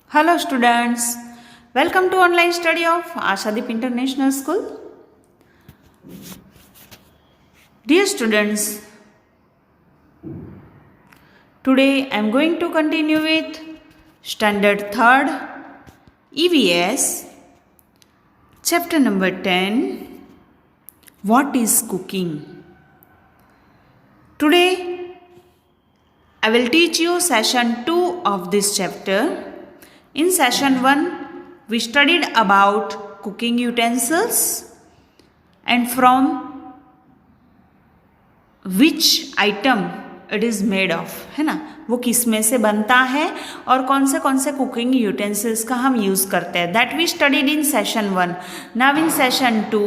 Hello students, welcome to online study of Ashadeep International School. Dear students, today I am going to continue with Standard 3rd EVS Chapter number 10, What is Cooking? Today I will teach you session 2 of this chapter. In session 1, we studied about cooking utensils and from which item it is made of, है ना, वो किस में से बनता है और कौन से कुकिंग यूटेंसिल्स का हम यूज़ करते हैं. That we studied in session 1. Now in session 2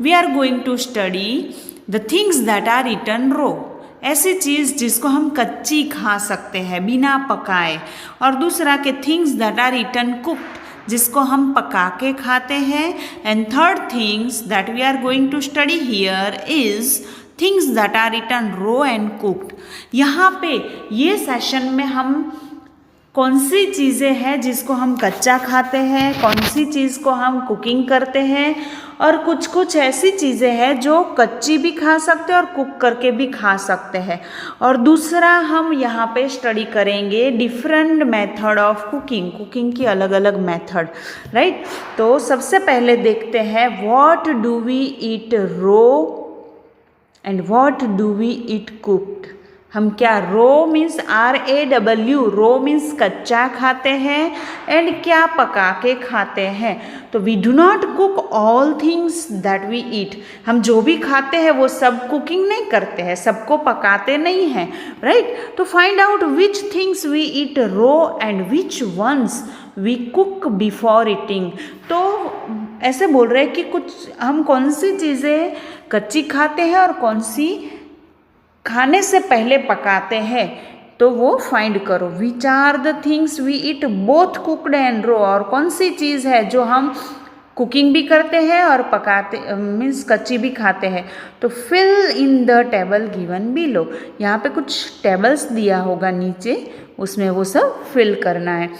we are going to study the things that are eaten raw. ऐसी चीज़ जिसको हम कच्ची खा सकते हैं बिना पकाए, और दूसरा के things that are eaten cooked जिसको हम पका के खाते हैं. And third things that we are going to study here is things that are eaten raw and cooked. यहाँ पे ये सेशन में हम कौन सी चीज़ें हैं जिसको हम कच्चा खाते हैं, कौन सी चीज़ को हम कुकिंग करते हैं, और कुछ ऐसी चीज़ें हैं जो कच्ची भी खा सकते हैं और कुक करके भी खा सकते हैं. और दूसरा हम यहाँ पे स्टडी करेंगे डिफरेंट मेथड ऑफ कुकिंग की अलग अलग मेथड, राइट. तो सबसे पहले देखते हैं what do we eat raw and what do we eat cooked. हम क्या raw means RAW, raw means कच्चा खाते हैं, एंड क्या पका के खाते हैं. तो we do not cook all things that we eat. हम जो भी खाते हैं वो सब कुकिंग नहीं करते हैं, सबको पकाते नहीं हैं, राइट. तो find out which things we eat raw and which ones we cook before eating. तो ऐसे बोल रहे हैं कि कुछ हम कौन सी चीज़ें कच्ची खाते हैं और कौन सी खाने से पहले पकाते हैं, तो वो फाइंड करो. Which are the things we eat both cooked and raw. और कौन सी चीज़ है जो हम कुकिंग भी करते हैं और पकाते मीन्स कच्ची भी खाते हैं. तो fill in the table given below. यहाँ पे कुछ टेबल्स दिया होगा नीचे, उसमें वो सब फिल करना है.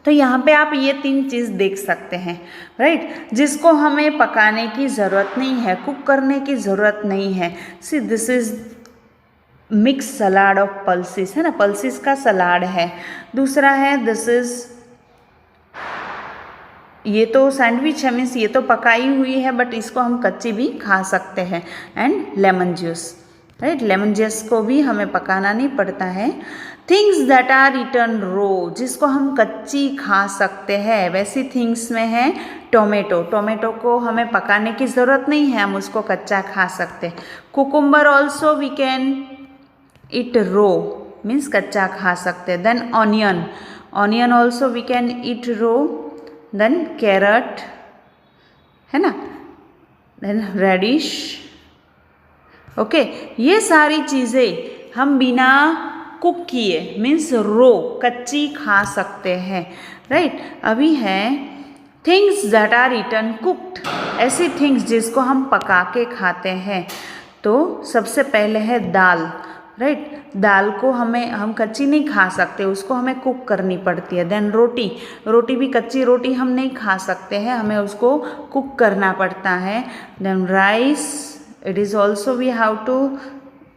तो यहाँ पे आप ये 3 चीज़ देख सकते हैं, राइट, जिसको हमें पकाने की ज़रूरत नहीं है, कुक करने की ज़रूरत नहीं है. See this is mix salad of pulses, है ना, पल्सिस का सलाड है. दूसरा है दिस इज़, ये तो सैंडविच है, मीन्स ये तो पकाई हुई है बट इसको हम कच्ची भी खा सकते हैं. And lemon juice, right, lemon juice को भी हमें पकाना नहीं पड़ता है. थिंग्स दैट आर ईटन रो, जिसको हम कच्ची खा सकते हैं, वैसी थिंग्स में है टोमेटो. टोमेटो को हमें पकाने की ज़रूरत नहीं है, हम उसको कच्चा खा सकते हैं. Cucumber also we can eat raw, means कच्चा खा सकते हैं. Then onion, onion also we can eat raw. Then carrot, है ना, देन रेडिश. ओके, ये सारी चीज़ें हम बिना कुक किए मीन्स रो कच्ची खा सकते हैं, राइट. अभी है things that are eaten cooked, ऐसी थिंग्स जिसको हम पका के खाते हैं. तो सबसे पहले है दाल, राइट. दाल को हम कच्ची नहीं खा सकते, उसको हमें कुक करनी पड़ती है. देन रोटी, रोटी भी कच्ची रोटी हम नहीं खा सकते हैं, हमें उसको कुक करना पड़ता है. Then rice, it is also we have to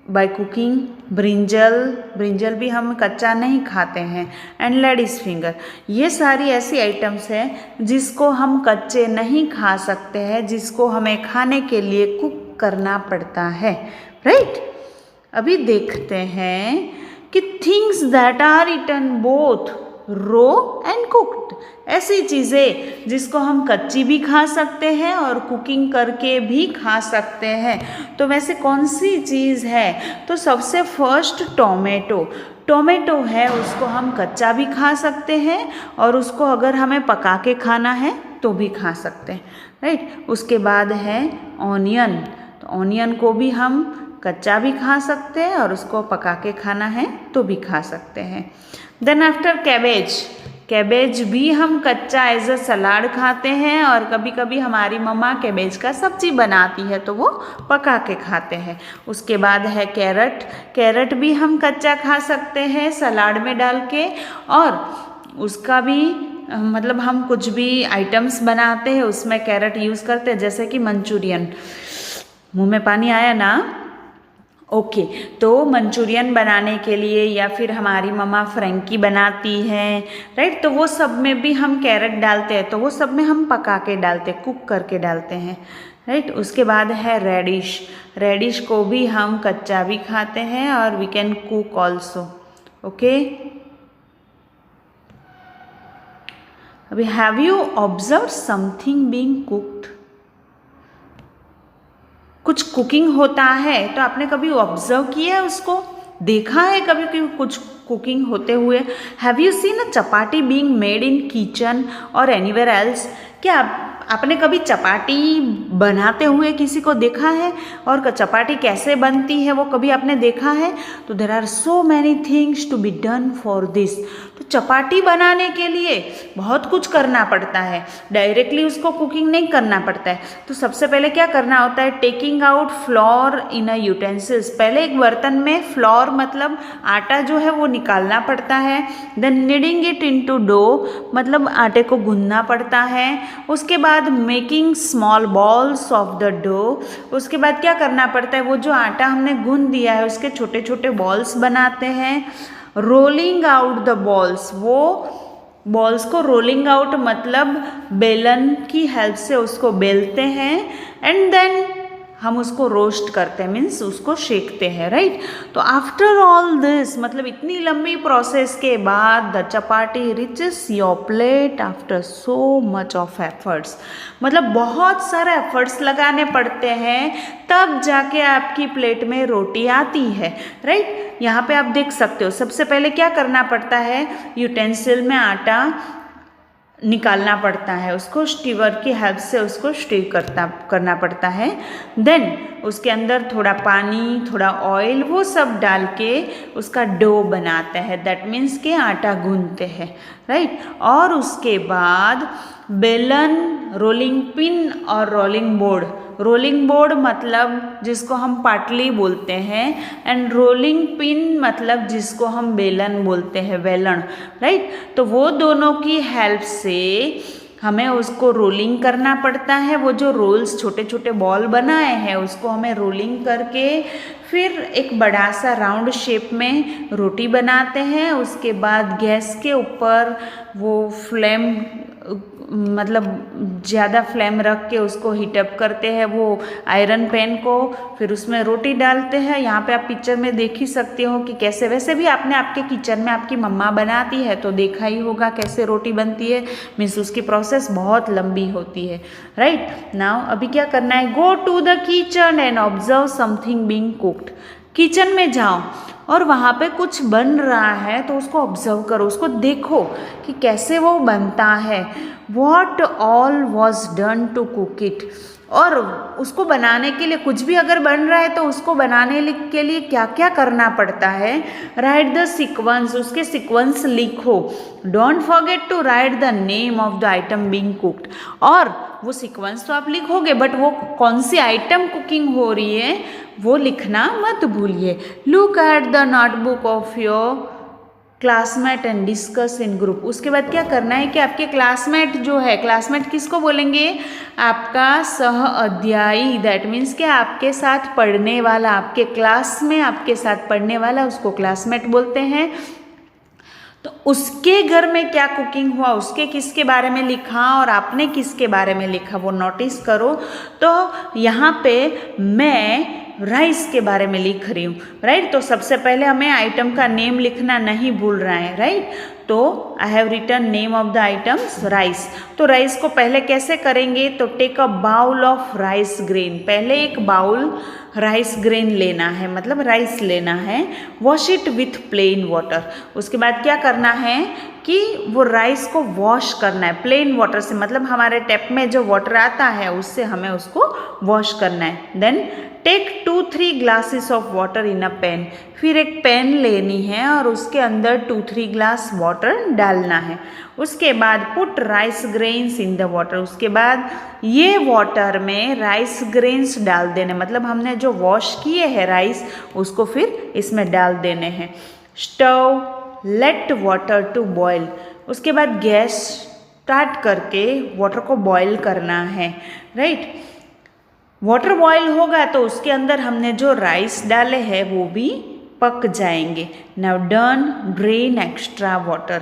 by cooking. Brinjal भी हम कच्चा नहीं खाते हैं. एंड लेडीज़ फिंगर, ये सारी ऐसी आइटम्स हैं जिसको हम कच्चे नहीं खा सकते हैं, जिसको हमें खाने के लिए कुक करना पड़ता है, राइट. अभी देखते हैं कि things that are eaten both raw and cooked, ऐसी चीज़ें जिसको हम कच्ची भी खा सकते हैं और कुकिंग करके भी खा सकते हैं। तो वैसे कौन सी चीज़ है? तो सबसे फर्स्ट टोमेटो। टोमेटो है, उसको हम कच्चा भी खा सकते हैं और उसको अगर हमें पका के खाना है तो भी खा सकते हैं, राइट। उसके बाद है ऑनियन। तो ऑनियन को भी हम कच्चा भी खा सकते हैं और उसको पका के खाना है तो भी खा सकते हैं। Then after cabbage. कैबेज भी हम कच्चा एज अ सलाद खाते हैं और कभी कभी हमारी मम्मा कैबेज का सब्जी बनाती है तो वो पका के खाते हैं। उसके बाद है कैरट। कैरट भी हम कच्चा खा सकते हैं सलाद में डाल के, और उसका भी मतलब हम कुछ भी आइटम्स बनाते हैं उसमें कैरट यूज़ करते हैं, जैसे कि मंचूरियन। मुंह में पानी आया ना? ओके, तो मंचूरियन बनाने के लिए या फिर हमारी मम्मा फ्रेंकी बनाती हैं, राइट, तो वो सब में भी हम कैरेट डालते हैं, तो वो सब में हम पका के डालते हैं, कुक करके डालते हैं, राइट। उसके बाद है रेडिश। रेडिश को भी हम कच्चा भी खाते हैं और we can cook also. Okay, अभी have you observe something being cooked? कुछ कुकिंग होता है तो आपने कभी ऑब्जर्व किया है, उसको देखा है कभी कि कुछ कुकिंग होते हुए? Have you seen a chapati being made in kitchen और एनीवेयर एल्स? क्या आपने कभी चपाटी बनाते हुए किसी को देखा है? और चपाटी कैसे बनती है वो कभी आपने देखा है? तो there are so many things to be done for this. तो चपाटी बनाने के लिए बहुत कुछ करना पड़ता है, डायरेक्टली उसको कुकिंग नहीं करना पड़ता है। तो सबसे पहले क्या करना होता है? टेकिंग आउट फ्लोर इन अ यूटेंसिल्स। पहले एक बर्तन में फ्लोर मतलब आटा जो है वो निकालना पड़ता है। Then kneading it into dough मतलब आटे को गूंदना पड़ता है। उसके बाद making small balls of the dough. उसके बाद क्या करना पड़ता है? वो जो आटा हमने गूंद दिया है उसके छोटे छोटे बॉल्स बनाते हैं। रोलिंग आउट द बॉल्स, वो बॉल्स को रोलिंग आउट मतलब बेलन की हेल्प से उसको बेलते हैं। एंड देन हम उसको रोस्ट करते हैं, मीन्स उसको सेकते हैं, राइट। तो आफ्टर ऑल दिस मतलब इतनी लंबी प्रोसेस के बाद the chapati reaches your plate after so much of efforts. मतलब बहुत सारे एफर्ट्स लगाने पड़ते हैं तब जाके आपकी प्लेट में रोटी आती है, राइट। यहाँ पे आप देख सकते हो सबसे पहले क्या करना पड़ता है? यूटेंसिल में आटा निकालना पड़ता है, उसको स्टीवर की हेल्प से उसको स्टीर करना पड़ता है। देन उसके अंदर थोड़ा पानी, थोड़ा ऑयल, वो सब डाल के उसका डो बनाते हैं, दैट मीन्स कि आटा गूंथते हैं, राइट। और उसके बाद बेलन, रोलिंग पिन और रोलिंग बोर्ड। रोलिंग बोर्ड मतलब जिसको हम पाटली बोलते हैं, एंड रोलिंग पिन मतलब जिसको हम बेलन बोलते हैं, वेलन, राइट। तो वो दोनों की हेल्प से हमें उसको रोलिंग करना पड़ता है। वो जो रोल्स छोटे छोटे बॉल बनाए हैं उसको हमें रोलिंग करके फिर एक बड़ा सा राउंड शेप में रोटी बनाते हैं। उसके बाद गैस के ऊपर वो फ्लेम मतलब ज़्यादा फ्लेम रख के उसको हीटअप करते हैं, वो आयरन पैन को, फिर उसमें रोटी डालते हैं। यहाँ पे आप पिक्चर में देख ही सकते हो कि कैसे, वैसे भी आपने आपके किचन में आपकी मम्मा बनाती है तो देखा ही होगा कैसे रोटी बनती है, मीन्स उसकी प्रोसेस बहुत लंबी होती है, राइट। नाउ अभी क्या करना है? Go to the kitchen and observe something being cooked. Kitchen में जाओ और वहाँ पे कुछ बन रहा है तो उसको ऑब्जर्व करो, उसको देखो कि कैसे वो बनता है। What all was done to cook it. और उसको बनाने के लिए कुछ भी अगर बन रहा है तो उसको बनाने के लिए क्या क्या करना पड़ता है? राइट द सीक्वेंस, उसके सीक्वेंस लिखो। Don't forget to write the name of the item being cooked. और वो सीक्वेंस तो आप लिखोगे बट वो कौन सी आइटम कुकिंग हो रही है वो लिखना मत भूलिए। Look at the notebook of your classmate and discuss in group. उसके बाद क्या करना है कि आपके क्लासमेट जो है, क्लासमेट किसको बोलेंगे? आपका सह अध्यायी, दैट मीन्स कि आपके साथ पढ़ने वाला, आपके क्लास में आपके साथ पढ़ने वाला, उसको क्लासमेट बोलते हैं। तो उसके घर में क्या कुकिंग हुआ, उसके किसके बारे में लिखा और आपने किसके बारे में लिखा वो नोटिस करो। तो यहाँ पे मैं राइस के बारे में लिख रही हूँ, राइट। तो सबसे पहले हमें आइटम का नेम लिखना नहीं भूल रहा है, राइट। तो I have written name of the items rice. तो राइस को पहले कैसे करेंगे, तो take a bowl of rice grain, पहले एक बाउल राइस ग्रेन लेना है, मतलब राइस लेना है, wash it with plain water. उसके बाद क्या करना है कि वो राइस को वॉश करना है प्लेन वाटर से, मतलब हमारे टैप में जो वाटर आता है उससे हमें उसको वॉश करना है। Then take 2-3 glasses of water in a pan, फिर एक पैन लेनी है और उसके अंदर 2-3 ग्लास वाटर डालना है। उसके बाद put rice grains in the water, उसके बाद ये वाटर में राइस ग्रेन्स डाल देने, मतलब हमने जो वॉश किए हैं राइस उसको फिर इसमें डाल देने हैं। Stove let water to boil, उसके बाद गैस स्टार्ट करके वाटर को बॉयल करना है, राइट। वाटर बॉयल होगा तो उसके अंदर हमने जो राइस डाले हैं वो भी पक जाएंगे। Now done drain extra water,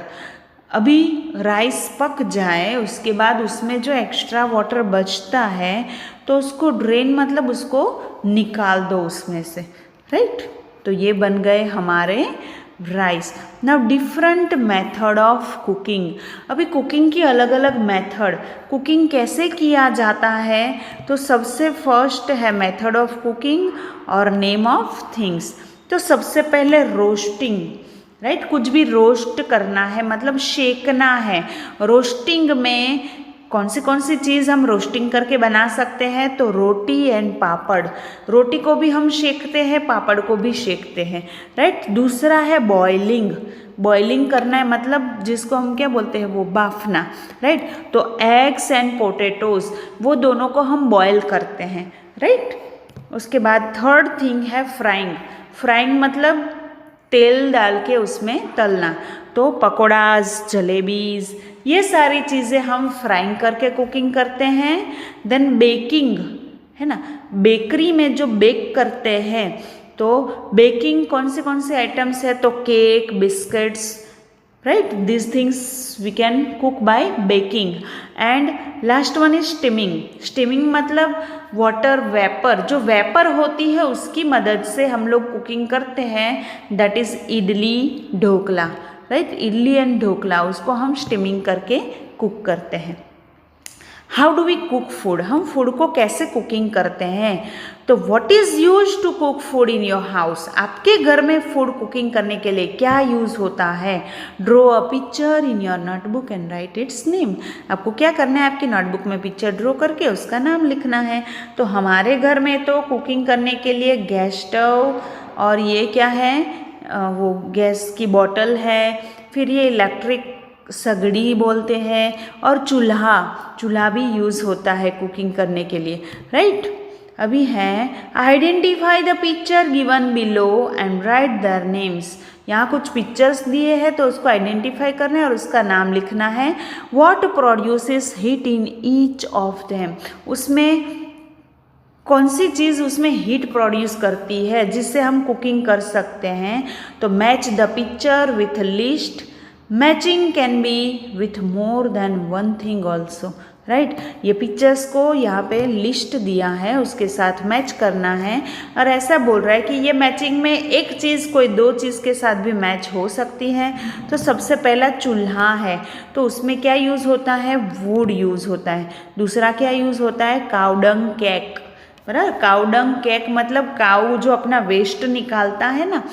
अभी राइस पक जाए उसके बाद उसमें जो एक्स्ट्रा वाटर बचता है तो उसको ड्रेन मतलब उसको निकाल दो उसमें से, राइट। तो ये बन गए हमारे rice. Now different method of cooking, अभी कुकिंग की अलग अलग मेथड, कुकिंग कैसे किया जाता है, तो सबसे फर्स्ट है मेथड ऑफ कुकिंग और नेम ऑफ थिंग्स। तो सबसे पहले रोस्टिंग, राइट, कुछ भी रोस्ट करना है मतलब सेकना है। रोस्टिंग में कौन सी चीज़ हम रोस्टिंग करके बना सकते हैं, तो रोटी एंड पापड़, रोटी को भी हम सेकते हैं पापड़ को भी सेकते हैं, राइट। दूसरा है बॉइलिंग, बॉइलिंग करना है मतलब जिसको हम क्या बोलते हैं वो बाफना, राइट। तो एग्स एंड पोटैटोज वो दोनों को हम बॉयल करते हैं, राइट। उसके बाद थर्ड थिंग है फ्राइंग, फ्राइंग मतलब तेल डाल के उसमें तलना। तो पकौड़ाज, जलेबीज, ये सारी चीज़ें हम फ्राइंग करके कुकिंग करते हैं। देन बेकिंग है ना, बेकरी में जो बेक करते हैं, तो बेकिंग कौन से आइटम्स है, तो cake, biscuits, right, this things we can cook by baking. And last one is steaming, steaming मतलब वाटर वेपर, जो वेपर होती है उसकी मदद से हम लोग कुकिंग करते हैं, that is idli dhokla, right, idli and dhokla, उसको हम स्टीमिंग करके कुक करते हैं। How do we cook food, हम फूड को कैसे कुकिंग करते हैं, तो what is use to cook food in your house, आपके घर में फूड कुकिंग करने के लिए क्या यूज़ होता है। Draw a picture in your notebook and right it's name, आपको क्या करना है, आपकी नोटबुक में पिक्चर ड्रॉ करके उसका नाम लिखना है। तो हमारे घर में तो कुकिंग करने के लिए गैस स्टव और ये क्या है, वो गैस की बॉटल है, फिर ये इलेक्ट्रिक सगड़ी बोलते हैं, और चूल्हा भी यूज़ होता है कुकिंग करने के लिए, राइट। अभी है identify the picture given below and right their names, यहाँ कुछ पिक्चर्स दिए हैं तो उसको आइडेंटिफाई करना है और उसका नाम लिखना है। What produces heat in each of them, उसमें कौन सी चीज़ उसमें हीट प्रोड्यूस करती है जिससे हम कुकिंग कर सकते हैं, तो match the picture with list, matching can be with more than one thing also, right. ये पिक्चर्स को यहाँ पे लिस्ट दिया है उसके साथ मैच करना है, और ऐसा बोल रहा है कि ये मैचिंग में एक चीज़ कोई दो चीज़ के साथ भी मैच हो सकती है। तो सबसे पहला चूल्हा है, तो उसमें क्या यूज़ होता है, वुड यूज़ होता है। दूसरा क्या यूज़ होता है, काउडंग केक, बराबर। काउडंग केक मतलब काऊ जो अपना वेस्ट निकालता है ना,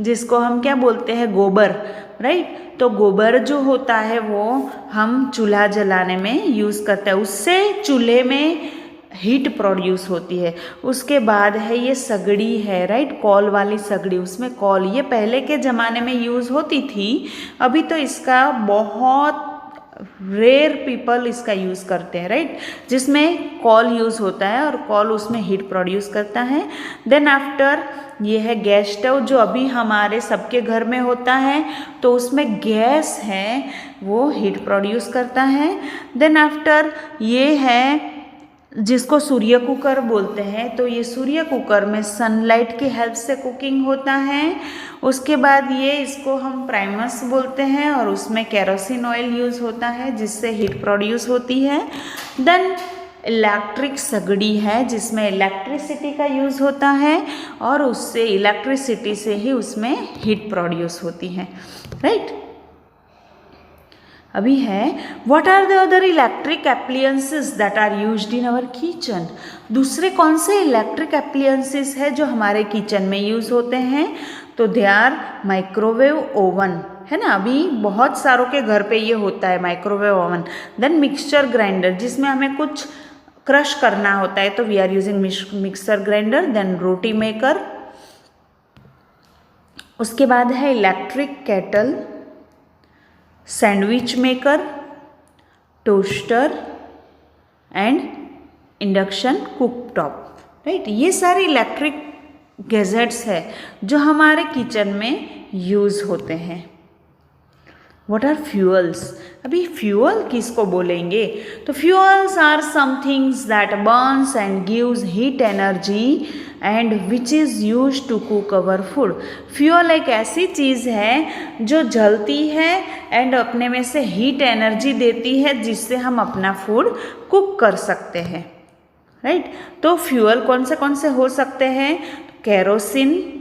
जिसको हम क्या बोलते हैं, गोबर, राइट। तो गोबर जो होता है वो हम चूल्हा जलाने में यूज़ करते हैं, उससे चूल्हे में हीट प्रोड्यूस होती है। उसके बाद है ये सगड़ी है, राइट, कॉल वाली सगड़ी, उसमें कॉल, ये पहले के ज़माने में यूज़ होती थी, अभी तो इसका बहुत रेयर पीपल इसका यूज़ करते हैं, राइट, जिसमें कॉल यूज़ होता है और कॉल उसमें हीट प्रोड्यूस करता है। देन आफ्टर ये है गैस स्टव, जो अभी हमारे सबके घर में होता है, तो उसमें गैस है वो हीट प्रोड्यूस करता है। देन आफ्टर ये है जिसको सूर्य कुकर बोलते हैं, तो ये सूर्य कुकर में सनलाइट की हेल्प से कुकिंग होता है। उसके बाद ये इसको हम प्राइमस बोलते हैं और उसमें केरोसिन ऑयल यूज़ होता है जिससे हीट प्रोड्यूस होती है। देन इलेक्ट्रिक सगड़ी है जिसमें इलेक्ट्रिसिटी का यूज़ होता है और उससे इलेक्ट्रिसिटी से ही उसमें हीट प्रोड्यूस होती है, राइट। अभी है what are the other electric appliances that are used in our kitchen. दूसरे कौन से इलेक्ट्रिक एप्लियंसेस है जो हमारे किचन में यूज़ होते हैं, तो दे आर माइक्रोवेव ओवन, है ना, अभी बहुत सारों के घर पे ये होता है microwave oven. Then mixture grinder, जिसमें हमें कुछ क्रश करना होता है तो we are using mixer grinder. Then roti maker, उसके बाद है electric kettle, sandwich maker, toaster and induction cooktop, right. ये सारे इलेक्ट्रिक गैजेट्स है जो हमारे किचन में यूज़ होते हैं। What are fuels? अभी फ्यूअल किसको बोलेंगे, तो fuels are somethings that burns and gives heat energy and which is use to cook our food. Fuel एक ऐसी चीज़ है जो जलती है एंड अपने में से हीट एनर्जी देती है जिससे हम अपना फूड कुक कर सकते हैं, राइट। तो फ्यूअल कौन से हो सकते हैं, केरोसिन,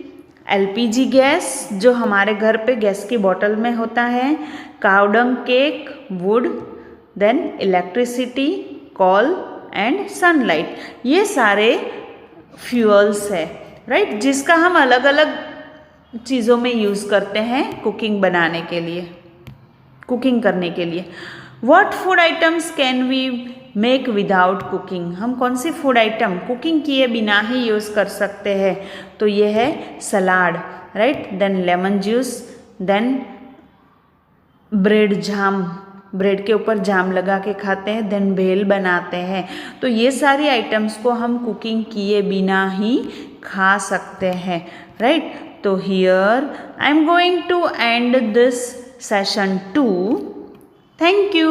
एलपीजी गैस जो हमारे घर पे गैस की बोतल में होता है, cow dung cake, wood, then electricity, coal and sunlight, ये सारे फ्यूअल्स है, राइट, जिसका हम अलग अलग चीज़ों में यूज़ करते हैं कुकिंग बनाने के लिए, कुकिंग करने के लिए। What food items can we make without cooking, हम कौन सी फूड आइटम कुकिंग किए बिना ही यूज़ कर सकते हैं, तो ये है salad, right. Then lemon juice, then bread jam, bread के ऊपर जाम लगा के खाते हैं, देन भेल बनाते हैं। तो ये सारी आइटम्स को हम कुकिंग किए बिना ही खा सकते हैं, राइट। तो here I am going to end this session 2। Thank you.